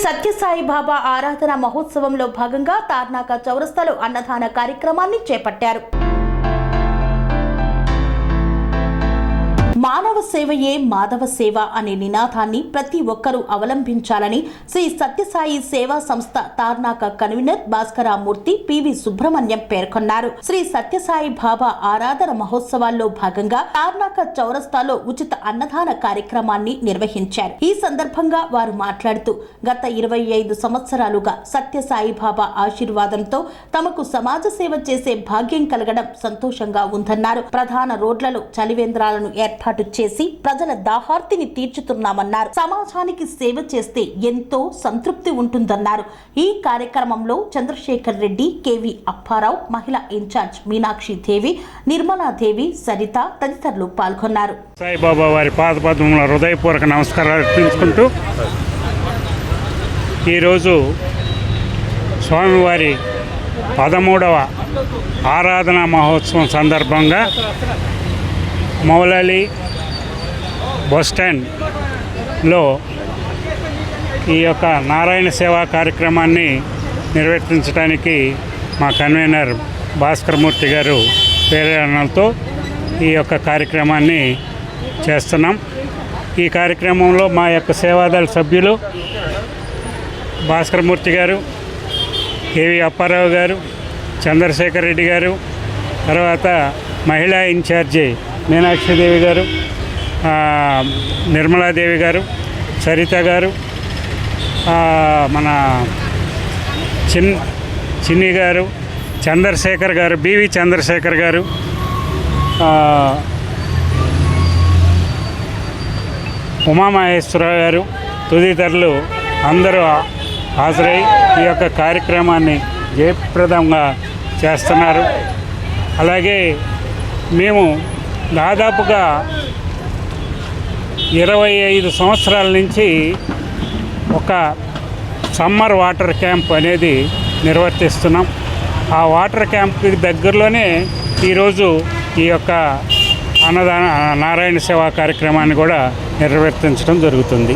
సత్యసాయి బాబా ఆరాధన మహోత్సవంలో భాగంగా తార్నాక చౌరస్తాలో అన్నదాన కార్యక్రమాన్ని చేపట్టారు. మానవ సేవయే మాధవ సేవ అనే నినాదాన్ని ప్రతి ఒక్కరూ అవలంబించాలని శ్రీ సత్యసాయి సేవా సంస్థ తార్నాక కన్వీనర్ భాస్కరమూర్తి పివి సుబ్రహ్మణ్యం పేర్కొన్నారు. శ్రీ సత్యసాయి బాబా ఆరాధన మహోత్సవాల్లో భాగంగా తార్నాక చౌరస్తాలో ఉచిత అన్నదాన కార్యక్రమాన్ని నిర్వహించారు. ఈ సందర్భంగా వారు మాట్లాడుతూ గత 25 సంవత్సరాలుగా సత్యసాయి బాబా ఆశీర్వాదంతో తమకు సమాజ సేవ చేసే భాగ్యం కలగడం సంతోషంగా ఉందన్నారు. ప్రధాన రోడ్లలో చలివేంద్రాలను ఏర్పాటు చేసి ప్రజల దాహార్తిని తీర్చుతున్నామన్నారు. సమాజానికి సేవ చేస్తే ఎంతో సంతృప్తి ఉంటుందన్నారు. ఈ కార్యక్రమంలో చంద్రశేఖర్ రెడ్డి, కేవి అప్పారావు, మహిళా ఇన్ఛార్జ్ మీనాక్షి దేవి, నిర్మలాదేవి, సరిత తదితరులు పాల్గొన్నారు. సాయిబాబా వారి పాదపద్మముల హృదయపూర్వక నమస్కారాలు అర్పించుకుంటూ ఈరోజు స్వామివారి 13వ ఆరాధన మహోత్సవం సందర్భంగా మౌలాలి బస్టాండ్లో ఈ యొక్క నారాయణ సేవా కార్యక్రమాన్ని నిర్వర్తించడానికి మా కన్వీనర్ భాస్కరమూర్తి గారు ప్రేరణలతో ఈ యొక్క కార్యక్రమాన్ని చేస్తున్నాం. ఈ కార్యక్రమంలో మా యొక్క సేవాదళ సభ్యులు భాస్కరమూర్తి గారు, కేవి అప్పారావు గారు, చంద్రశేఖర్ రెడ్డి గారు, తర్వాత మహిళా ఇన్ఛార్జి మీనాక్షిదేవి గారు, నిర్మలాదేవి గారు, సరిత గారు, మన చిన్ని గారు, చంద్రశేఖర్ గారు, బివి చంద్రశేఖర్ గారు, ఉమామహేశ్వరరావు గారు తదితరులు అందరూ హాజరై ఈ యొక్క కార్యక్రమాన్ని జయప్రదంగా చేస్తున్నారు. అలాగే మేము దాదాపుగా 25 సంవత్సరాల నుంచి ఒక సమ్మర్ వాటర్ క్యాంప్ అనేది నిర్వర్తిస్తున్నాం. ఆ వాటర్ క్యాంప్కి దగ్గరలోనే ఈరోజు ఈ యొక్క అన్నదాన నారాయణ సేవా కార్యక్రమాన్ని కూడా నిర్వర్తించడం జరుగుతుంది.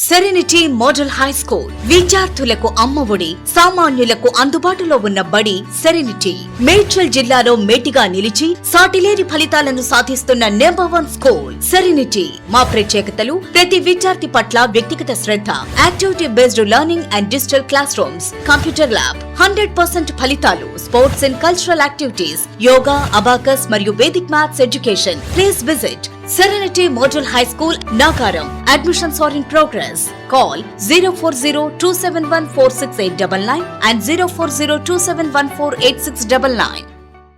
సెరెనిటీ మోడల్ హై స్కూల్ విద్యార్థులకు అమ్మఒడి, సామాన్యులకు అందుబాటులో ఉన్న బడి సెరెనిటీ. మేడ్చల్ జిల్లాలో మేటిగా నిలిచి సాటిలేని ఫలితాలను సాధిస్తున్న నంబర్ 1 స్కూల్ సెరెనిటీ. మా ప్రత్యేకతలు ప్రతి విద్యార్థి పట్ల వ్యక్తిగత శ్రద్ధ, activity based learning and digital classrooms, computer lab, 100% ఫలితాలు, sports and cultural activities, yoga, abacus మరియు vedic maths education. Please visit Serenity Model High School, Nagaram. Admissions are in progress. Call 040-271-46899 and 040-271-48699.